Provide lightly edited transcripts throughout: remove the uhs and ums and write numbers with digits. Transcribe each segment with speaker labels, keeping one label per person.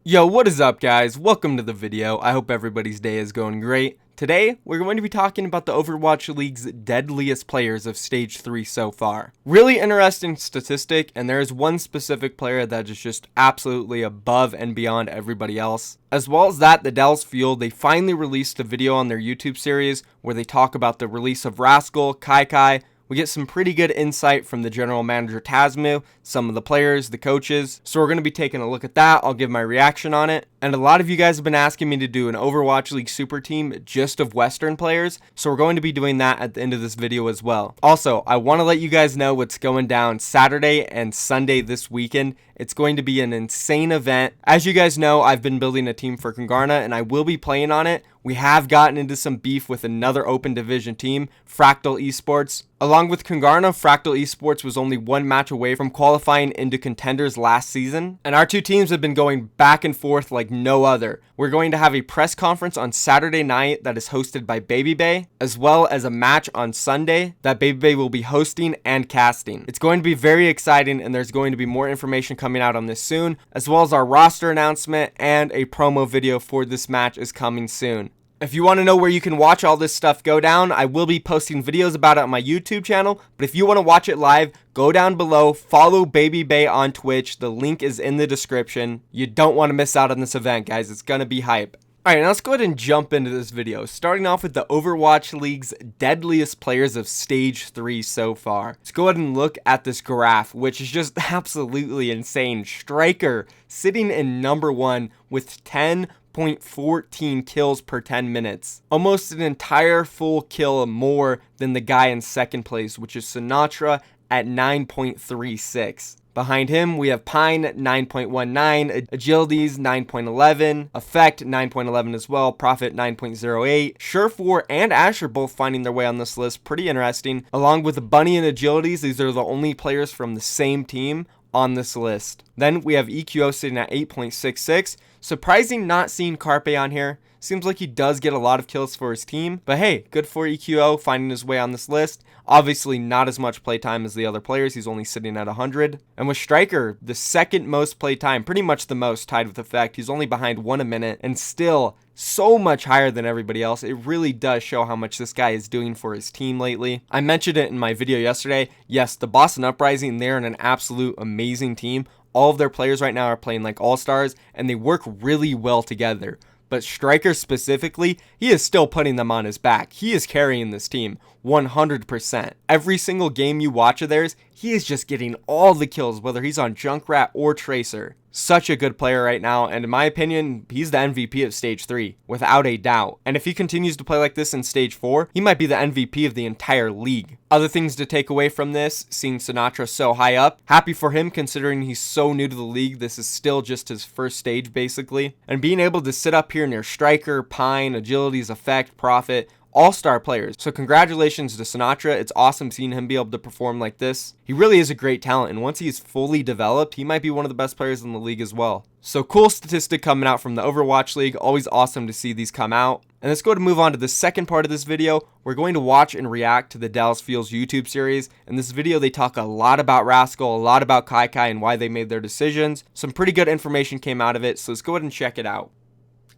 Speaker 1: Yo, what is up guys? Welcome to the video. I hope everybody's day is going great. Today, we're going to be talking about the Overwatch League's deadliest players of Stage 3 so far. Really interesting statistic, and there is one specific player that is just absolutely above and beyond everybody else. As well as that, the Dallas Fuel, they finally released a video on their YouTube series where they talk about the release of Rascal, Kyky. We get some pretty good insight from the general manager Tasmu, some of the players, the coaches. So we're going to be taking a look at that. I'll give my reaction on it. And a lot of you guys have been asking me to do an Overwatch League super team just of Western players. So we're going to be doing that at the end of this video as well. Also, I want to let you guys know what's going down Saturday and Sunday this weekend. It's going to be an insane event. As you guys know, I've been building a team for Kingarna and I will be playing on it. We have gotten into some beef with another open division team, Fractal eSports. Along with Kingarna, Fractal eSports was only one match away from qualifying into contenders last season. And our two teams have been going back and forth like no other. We're going to have a press conference on Saturday night that is hosted by BabyBay, as well as a match on Sunday that BabyBay will be hosting and casting. It's going to be very exciting and there's going to be more information coming out on this soon, as well as our roster announcement and a promo video for this match is coming soon. If you want to know where you can watch all this stuff go down, I will be posting videos about it on my YouTube channel. But if you want to watch it live, go down below, follow BabyBay on Twitch. The link is in the description. You don't want to miss out on this event, guys. It's going to be hype. Alright, now let's go ahead and jump into this video, starting off with the Overwatch League's deadliest players of Stage 3 so far. Let's go ahead and look at this graph, which is just absolutely insane. Striker sitting in number 1 with 10.14 kills per 10 minutes. Almost an entire full kill more than the guy in second place, which is Sinatra at 9.36. Behind him, we have Pine 9.19, Agilities 9.11, Effect 9.11 as well, Profit 9.08, Surefour and Asher both finding their way on this list. Pretty interesting. Along with Bunny and Agilities, these are the only players from the same team on this list. Then we have EQO sitting at 8.66. Surprising not seeing Carpe on here. Seems like he does get a lot of kills for his team, but hey, good for EQO finding his way on this list. Obviously not as much playtime as the other players, he's only sitting at 100. And with Striker, the second most playtime, pretty much the most, tied with Effect. He's only behind 1 a minute and still so much higher than everybody else. It really does show how much this guy is doing for his team lately. I mentioned it in my video yesterday. Yes, the Boston Uprising, they're in an absolute amazing team. All of their players right now are playing like all-stars and they work really well together. But Striker specifically, he is still putting them on his back. He is carrying this team 100%. Every single game you watch of theirs, he is just getting all the kills, whether he's on Junkrat or Tracer. Such a good player right now, and in my opinion, he's the MVP of Stage 3, without a doubt. And if he continues to play like this in Stage 4, he might be the MVP of the entire league. Other things to take away from this, seeing Sinatra so high up, happy for him considering he's so new to the league. This is still just his first stage basically. And being able to sit up here near Striker, Pine, Agilities, Effect, Profit, all-star players. So congratulations to Sinatra. It's awesome seeing him be able to perform like this. He really is a great talent, and once he's fully developed, he might be one of the best players in the league as well. So cool statistic coming out from the Overwatch League. Always awesome to see these come out. And let's go ahead and move on to the second part of this video. We're going to watch and react to the Dallas Fuel's YouTube series. In this video, they talk a lot about Rascal, a lot about Kyky, and why they made their decisions. Some pretty good information came out of it, so let's go ahead and check it out.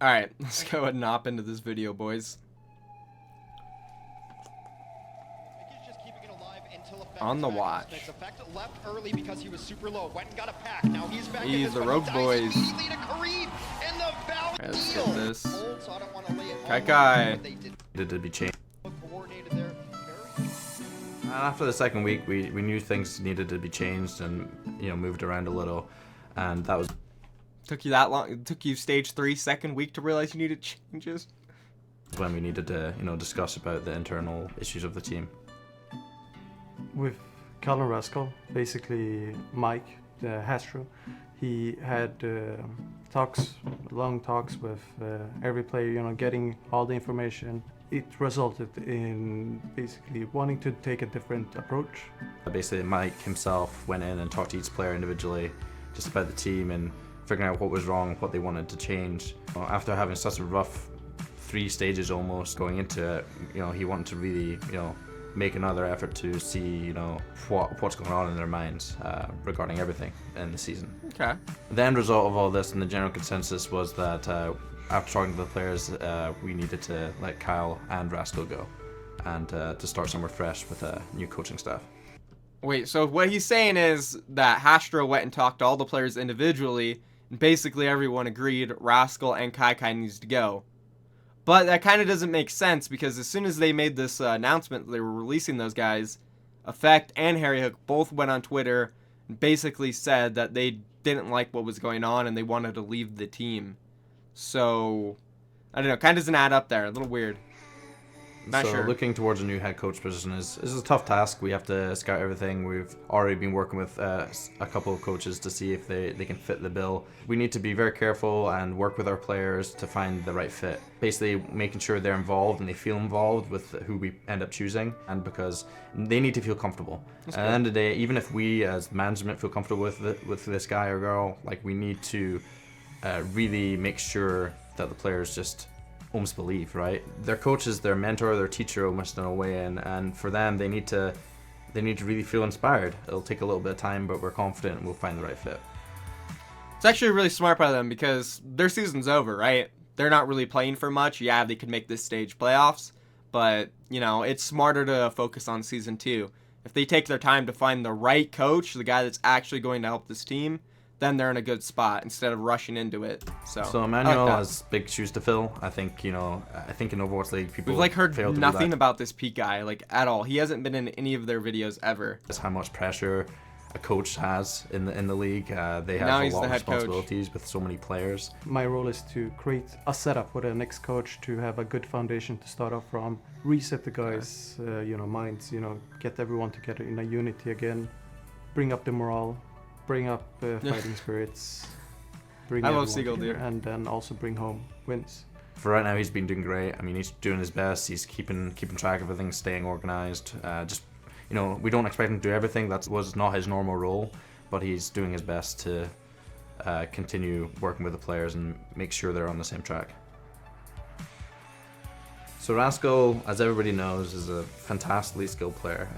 Speaker 1: Alright, let's go ahead and hop into this video, boys. On the watch.
Speaker 2: Left early because he was super low. Went and got a pack. Now he's back.
Speaker 1: He's the Rogue Boys.
Speaker 2: Right,
Speaker 1: let's get this. Kyky.
Speaker 3: Needed to be changed. After the second week, we knew things needed to be changed and moved around a little, and that was.
Speaker 1: Took you that long? It took you Stage 3 second week to realize you needed changes?
Speaker 3: When we needed to discuss about the internal issues of the team.
Speaker 4: With Kyky and Rascal, basically Mike, the Hastro, he had long talks with every player, getting all the information. It resulted in basically wanting to take a different approach.
Speaker 3: Basically, Mike himself went in and talked to each player individually, just about the team and figuring out what was wrong, what they wanted to change. After having such a rough 3 stages almost going into it, he wanted to really, make another effort to see, what's going on in their minds regarding everything in the season.
Speaker 1: Okay.
Speaker 3: The end result of all this and the general consensus was that after talking to the players, we needed to let Kyle and Rascal go and to start somewhere fresh with a new coaching staff.
Speaker 1: Wait, so what he's saying is that Hastro went and talked to all the players individually, and basically everyone agreed Rascal and Kyky needs to go. But that kind of doesn't make sense, because as soon as they made this announcement that they were releasing those guys, Effect and Harry Hook both went on Twitter and basically said that they didn't like what was going on and they wanted to leave the team. So, I don't know, kind of doesn't add up there. A little weird. Not
Speaker 3: so
Speaker 1: sure.
Speaker 3: Looking towards a new head coach position is a tough task. We have to scout everything. We've already been working with a couple of coaches to see if they can fit the bill. We need to be very careful and work with our players to find the right fit. Basically making sure they're involved and they feel involved with who we end up choosing, and because they need to feel comfortable. At the end of the day, even if we as management feel comfortable with this guy or girl, like, we need to really make sure that the players just almost believe, right? Their coach is their mentor, their teacher almost in a way, and for them they need to really feel inspired. It'll take a little bit of time, but we're confident we'll find the right fit.
Speaker 1: It's actually really smart by them, because their season's over, right? They're not really playing for much. Yeah, they could make this stage playoffs, but, it's smarter to focus on season 2. If they take their time to find the right coach, the guy that's actually going to help this team, then they're in a good spot instead of rushing into it. So
Speaker 3: Emmanuel
Speaker 1: like
Speaker 3: has big shoes to fill. I think in Overwatch League people
Speaker 1: we've heard
Speaker 3: fail to do
Speaker 1: nothing
Speaker 3: that.
Speaker 1: about this Pete guy at all. He hasn't been in any of their videos ever.
Speaker 3: That's how much pressure a coach has in the league. They have
Speaker 1: Now
Speaker 3: a
Speaker 1: he's
Speaker 3: lot
Speaker 1: the
Speaker 3: of
Speaker 1: head coach.
Speaker 3: responsibilities with so many players.
Speaker 4: My role is to create a setup for the next coach to have a good foundation to start off from, reset the guys' minds, get everyone together in a unity again, bring up the morale, bring up fighting spirits, bring
Speaker 1: I love
Speaker 4: everyone
Speaker 1: Seagull,
Speaker 4: together,
Speaker 1: dude.
Speaker 4: and then also bring home wins.
Speaker 3: For right now, he's been doing great. I mean, he's doing his best. He's keeping track of everything, staying organized. We don't expect him to do everything. That was not his normal role, but he's doing his best to continue working with the players and make sure they're on the same track. So Rascal, as everybody knows, is a fantastically skilled player.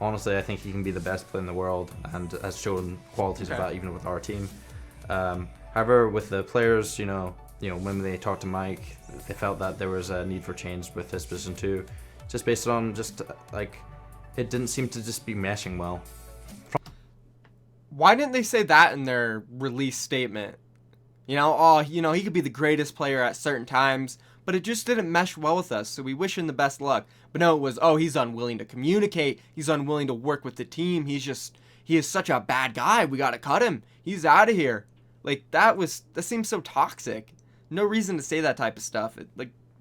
Speaker 3: Honestly, I think he can be the best player in the world, and has shown qualities of that even with our team. However, with the players, when they talked to Mike, they felt that there was a need for change with his position too, just based on it didn't seem to just be meshing well.
Speaker 1: Why didn't they say that in their release statement? He could be the greatest player at certain times, but it just didn't mesh well with us, so we wish him the best luck. But no, it was, he's unwilling to communicate, he's unwilling to work with the team, he is such a bad guy, we gotta cut him, he's out of here. That seems so toxic. No reason to say that type of stuff.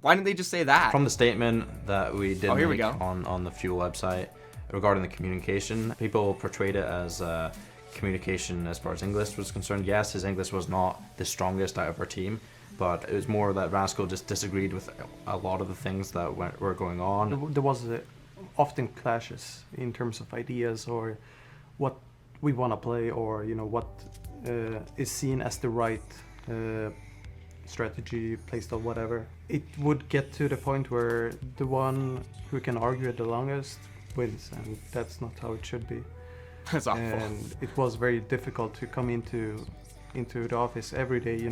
Speaker 1: Why didn't they just say that?
Speaker 3: From the statement that we did
Speaker 1: here we
Speaker 3: make
Speaker 1: go.
Speaker 3: on the Fuel website regarding the communication, people portrayed it as communication as far as English was concerned. Yes, his English was not the strongest out of our team, but it was more that Rascal just disagreed with a lot of the things that were going on.
Speaker 4: There was often clashes in terms of ideas or what we want to play, or what is seen as the right strategy, playstyle, whatever. It would get to the point where the one who can argue it the longest wins, and that's not how it should be.
Speaker 1: That's awful.
Speaker 4: And it was very difficult to come into the office every day,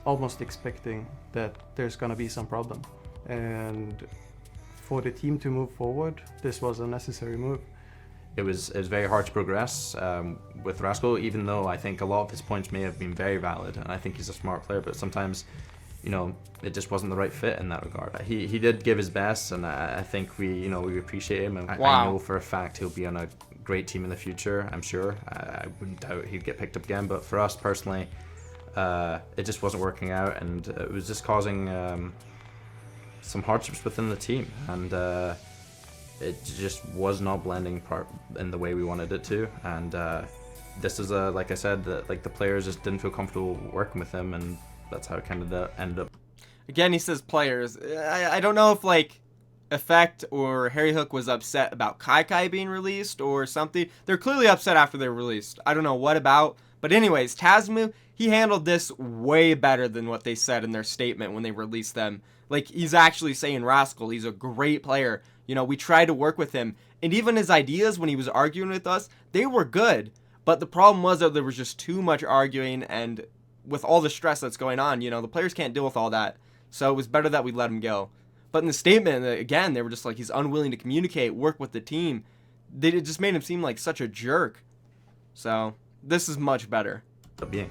Speaker 4: almost expecting that there's gonna be some problem. And for the team to move forward, this was a necessary move.
Speaker 3: It was very hard to progress with Rascal, even though I think a lot of his points may have been very valid, and I think he's a smart player, but sometimes, it just wasn't the right fit in that regard. He did give his best, and I think we appreciate him, and I know for a fact he'll be on a great team in the future, I'm sure. I wouldn't doubt he'd get picked up again, but for us personally, it just wasn't working out, and it was just causing some hardships within the team, and it just was not blending part in the way we wanted it to. And this is like I said, the players just didn't feel comfortable working with him, and that's how it kind of ended up.
Speaker 1: Again, he says players. I don't know if Effect or Harry Hook was upset about Kyky being released or something. They're clearly upset after they were released. I don't know what about, but But anyways, Tazmu, he handled this way better than what they said in their statement when they released them. Like, he's actually saying Rascal, he's a great player. You know, we tried to work with him. And even his ideas when he was arguing with us, they were good. But the problem was that there was just too much arguing, and with all the stress that's going on, you know, the players can't deal with all that. So it was better that we let him go. But in the statement, again, they were just like, he's unwilling to communicate, work with the team. It just made him seem like such a jerk. So this is much better.
Speaker 3: Being.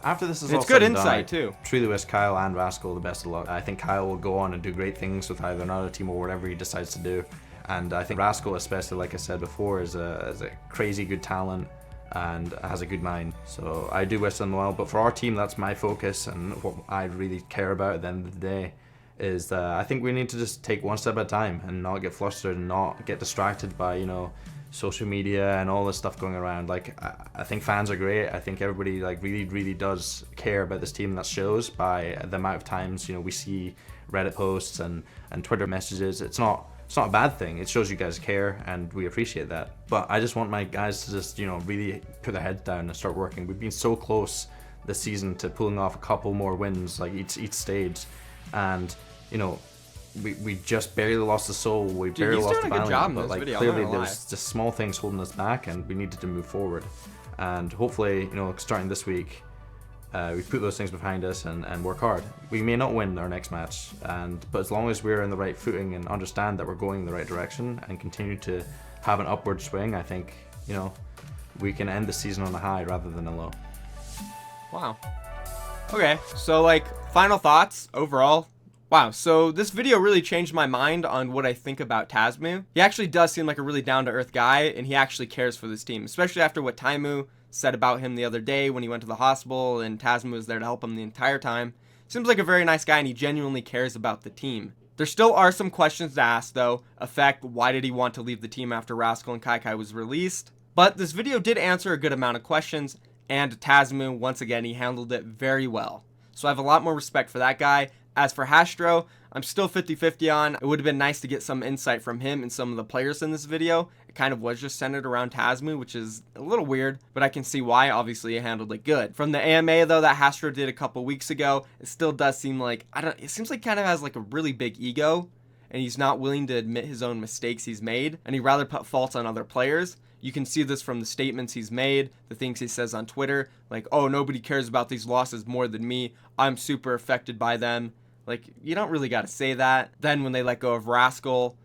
Speaker 3: After this is
Speaker 1: it's
Speaker 3: all
Speaker 1: good
Speaker 3: said and
Speaker 1: insight
Speaker 3: done,
Speaker 1: too.
Speaker 3: I truly wish Kyle and Rascal the best of luck. I think Kyle will go on and do great things with either another team or whatever he decides to do. And I think Rascal, especially like I said before, is a crazy good talent and has a good mind. So I do wish them well. But for our team, that's my focus, and what I really care about at the end of the day is that I think we need to just take one step at a time and not get flustered and not get distracted by, you know, social media and all this stuff going around. Like, I think fans are great. I think everybody like really does care about this team. That shows by the amount of times, you know, we see Reddit posts and Twitter messages. It's not a bad thing. It shows you guys care, and we appreciate that. But I just want my guys to just, you know, really put their heads down and start working. We've been so close this season to pulling off a couple more wins, like each stage, and you know, we just barely lost the soul. We barely lost the balance. But like clearly there's just small things holding us back, and we needed to move forward. And hopefully, you know, starting this week, we put those things behind us and work hard. We may not win our next match, but as long as we're in the right footing and understand that we're going in the right direction and continue to have an upward swing, I think, you know, we can end the season on a high rather than a low.
Speaker 1: Wow. Okay, so like final thoughts overall. Wow, so this video really changed my mind on what I think about Tazmu. He actually does seem like a really down-to-earth guy, and he actually cares for this team, especially after what Taimu said about him the other day when he went to the hospital and Tazmu was there to help him the entire time. Seems like a very nice guy, and he genuinely cares about the team. There still are some questions to ask though. Effect, why did he want to leave the team after Rascal and Kyky was released? But this video did answer a good amount of questions, and Tazmu, once again, he handled it very well. So I have a lot more respect for that guy. As for Hastro, I'm still 50-50 on. It would have been nice to get some insight from him and some of the players in this video. It kind of was just centered around Tazmu, which is a little weird, but I can see why. Obviously, he handled it good. From the AMA, though, that Hastro did a couple weeks ago, it still does seem like, it seems like he kind of has like a really big ego, and he's not willing to admit his own mistakes he's made, and he'd rather put faults on other players. You can see this from the statements he's made, the things he says on Twitter, like, oh, nobody cares about these losses more than me. I'm super affected by them. Like, you don't really got to say that. Then when they let go of Rascal,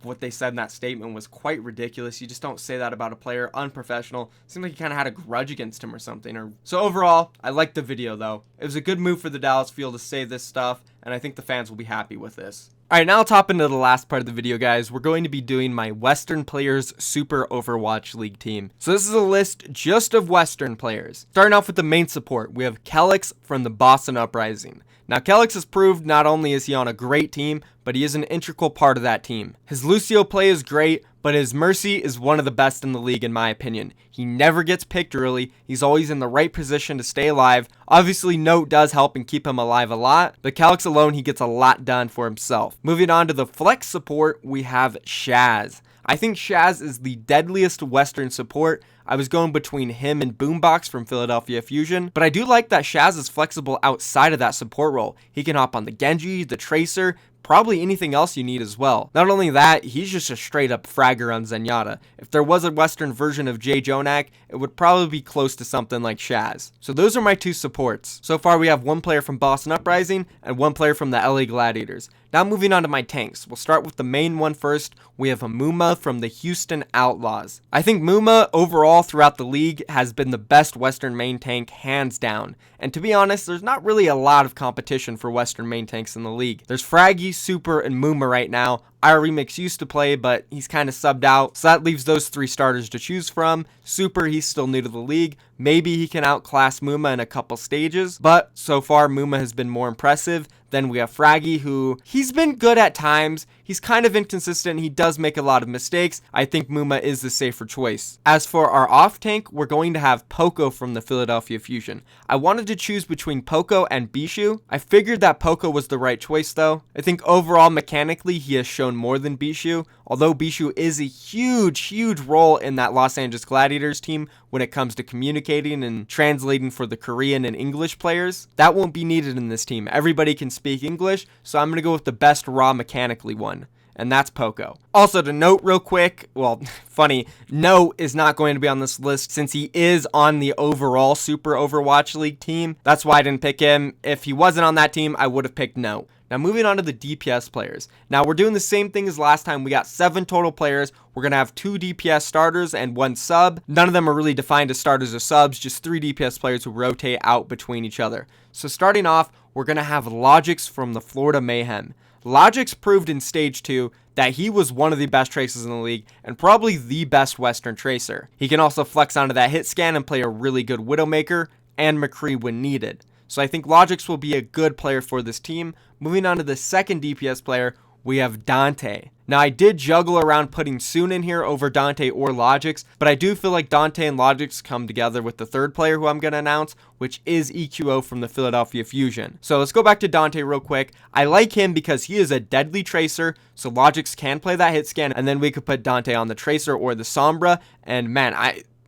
Speaker 1: what they said in that statement was quite ridiculous. You just don't say that about a player. Unprofessional. Seemed like he kind of had a grudge against him or something. So overall, I liked the video though. It was a good move for the Dallas field to say this stuff, and I think the fans will be happy with this. Alright, now I'll top into the last part of the video, guys. We're going to be doing my Western Players Super Overwatch League team. So this is a list just of Western players. Starting off with the main support, we have Kelix from the Boston Uprising. Now, Kelix has proved not only is he on a great team, but he is an integral part of that team. His Lucio play is great, but his Mercy is one of the best in the league in my opinion. He never gets picked early, he's always in the right position to stay alive. Obviously, Note does help and keep him alive a lot, but Kelix alone, he gets a lot done for himself. Moving on to the flex support, we have Shaz. I think Shaz is the deadliest Western support. I was going between him and Boombox from Philadelphia Fusion, but I do like that Shaz is flexible outside of that support role. He can hop on the Genji, the Tracer, probably anything else you need as well. Not only that, he's just a straight up fragger on Zenyatta. If there was a Western version of Jay Jonak, it would probably be close to something like Shaz. So those are my two supports. So far we have one player from Boston Uprising and one player from the LA Gladiators. Now moving on to my tanks. We'll start with the main one first. We have Muma from the Houston Outlaws. I think Muma overall throughout the league has been the best Western main tank hands down. And to be honest, there's not really a lot of competition for Western main tanks in the league. There's Fraggy, Super, and Muma right now. Remix used to play, but he's kind of subbed out, so that leaves those three starters to choose from. Super, he's still new to the league. Maybe he can outclass Muma in a couple stages, but so far Muma has been more impressive. Then we have Fraggy, who he's been good at times. He's kind of inconsistent. He does make a lot of mistakes. I think Muma is the safer choice. As for our off tank, we're going to have Poco from the Philadelphia Fusion. I wanted to choose between Poco and Bishu. I figured that Poco was the right choice though. I think overall mechanically he has shown known more than Bishu, although Bishu is a huge role in that Los Angeles Gladiators team when it comes to communicating and translating for the Korean and English players. That won't be needed in this team. Everybody can speak English, so I'm going to go with the best raw mechanically one, and that's Poco. Also, to note real quick, well, funny, No is not going to be on this list since he is on the overall Super Overwatch League team. That's why I didn't pick him. If he wasn't on that team, I would have picked No. Now, moving on to the DPS players. Now, we're doing the same thing as last time. We got 7 total players. We're going to have 2 DPS starters and 1 sub. None of them are really defined as starters or subs, just 3 DPS players who rotate out between each other. So starting off, we're going to have Logix from the Florida Mayhem. Logix proved in Stage 2 that he was one of the best tracers in the league and probably the best Western tracer. He can also flex onto that hit scan and play a really good Widowmaker and McCree when needed. So I think Logix will be a good player for this team. Moving on to the second DPS player, we have Dante. Now, I did juggle around putting Soon in here over Dante or Logix, but I do feel like Dante and Logix come together with the third player who I'm going to announce, which is EQO from the Philadelphia Fusion. So let's go back to Dante real quick. I like him because he is a deadly tracer, so Logix can play that hit scan, and then we could put Dante on the tracer or the Sombra, and man,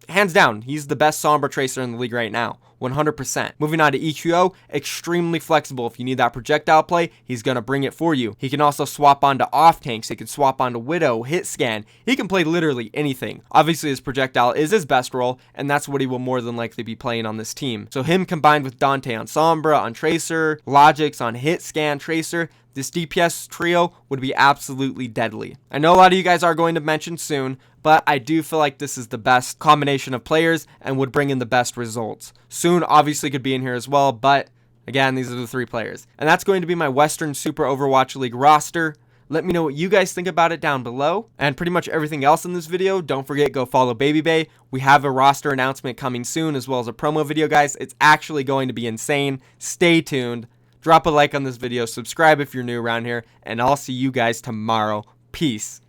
Speaker 1: hands down, he's the best Sombra tracer in the league right now. 100%. Moving on to EQO, extremely flexible. If you need that projectile play, he's going to bring it for you. He can also swap onto off tanks. He can swap onto Widow, hit scan. He can play literally anything. Obviously, his projectile is his best role, and that's what he will more than likely be playing on this team. So him combined with Dante on Sombra, on Tracer, Logix on hit scan, Tracer, this DPS trio would be absolutely deadly. I know a lot of you guys are going to mention Soon, but I do feel like this is the best combination of players and would bring in the best results. Soon obviously could be in here as well, but again, these are the 3 players. And that's going to be my Western Super Overwatch League roster. Let me know what you guys think about it down below. And pretty much everything else in this video, don't forget, go follow Baby Bay. We have a roster announcement coming soon, as well as a promo video, guys. It's actually going to be insane. Stay tuned. Drop a like on this video, subscribe if you're new around here, and I'll see you guys tomorrow. Peace.